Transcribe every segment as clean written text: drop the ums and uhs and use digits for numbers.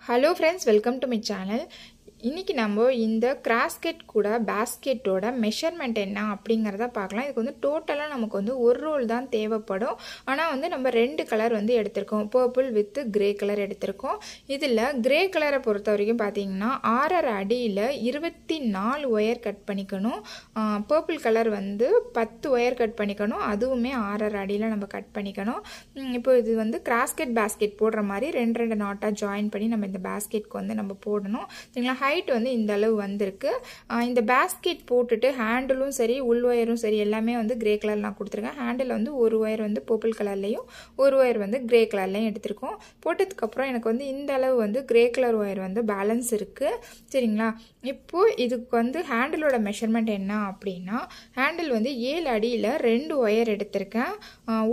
Hello friends, welcome to my channel. இன்னைக்கு நம்ம இந்த கிராஸ்கெட் கூட பாஸ்கெட்டோட மெஷர்மெண்ட் என்ன அப்படிங்கறத பார்க்கலாம். இதுக்கு வந்து டோட்டலா நமக்கு வந்து ஒரு ரோல் தான் தேவைப்படும். ஆனா வந்து நம்ம ரெண்டு கலர் வந்து எடுத்துறோம். பர்பிள் வித் கிரே கலர் எடுத்துறோம். இதுல கிரே கலரை பொறுத்தவரைக்கும் பாத்தீங்கன்னா 6.5 அடியில 24 ஒயர் கட் பண்ணிக்கணும். பர்பிள் கலர் வந்து 10 ஒயர் கட் பண்ணிக்கணும். அதுவுமே 6.5 அடியில நம்ம கட் பண்ணிக்கணும். இப்போ இது வந்து கிராஸ்கெட் பாஸ்கெட் போடுற மாதிரி ரெண்டு நாட்டா ஜாயின் பண்ணி நம்ம இந்த பாஸ்கெட்க்கு வந்து நம்ம போடணும். சரிங்களா? ஹைட் வந்து இந்த அளவு வந்திருக்கு. இந்த பாஸ்கெட் போட்டுட்டு ஹேண்டிலும் சரி உள் ஒயரும் சரி எல்லாமே வந்து கிரே கலர் நான் கொடுத்துருக்கேன். ஹேண்டில் வந்து ஒரு ஒயர் வந்து பர்பிள் கலர்லையும் ஒரு ஒயர் வந்து கிரே கலர்லையும் எடுத்திருக்கோம். போட்டதுக்கு அப்புறம் எனக்கு வந்து இந்த அளவு வந்து கிரே கலர் ஒயர் வந்து பேலன்ஸ் இருக்கு. சரிங்களா? இப்போ இதுக்கு வந்து ஹேண்டிலோட மெஷர்மெண்ட் என்ன அப்படின்னா, ஹேண்டில் வந்து 7 அடியில 2 ஒயர் எடுத்திருக்கேன்.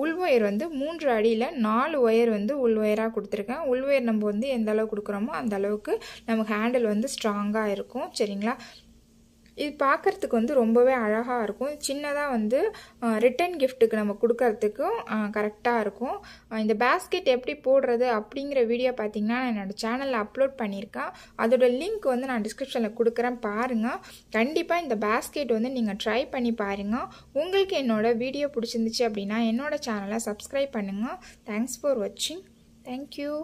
உள் ஒயர் வந்து 3 அடியில 4 ஒயர் வந்து உள் ஒயரா கொடுத்துருக்கேன். உள் ஒயர் நம்ம வந்து எந்த அளவு கொடுக்குறோமோ அந்த அளவுக்கு நமக்கு ஹேண்டில் வந்து ஸ்ட்ராங்கா இருக்கும். சரிங்களா? இது பார்க்கறதுக்கு வந்து ரொம்பவே அழகா இருக்கும். சின்னதாக வந்து ரிட்டர்ன் கிஃப்ட்டுக்கு நம்ம கொடுக்கறதுக்கும் கரெக்டாக இருக்கும். இந்த பாஸ்கெட் எப்படி போடுறது அப்படிங்கிற வீடியோ பார்த்தீங்கன்னா நான் என்னோட சேனலில் அப்லோட் பண்ணியிருக்கேன். அதோட லிங்க் வந்து நான் டிஸ்கிரிப்ஷனில் கொடுக்குறேன், பாருங்கள். கண்டிப்பாக இந்த பாஸ்கெட் வந்து நீங்கள் ட்ரை பண்ணி பாருங்கள். உங்களுக்கு என்னோட வீடியோ பிடிச்சிருந்துச்சு அப்படின்னா என்னோட சேனலை சப்ஸ்கிரைப் பண்ணுங்கள். தேங்க்ஸ் ஃபார் வாட்சிங். தேங்க்யூ.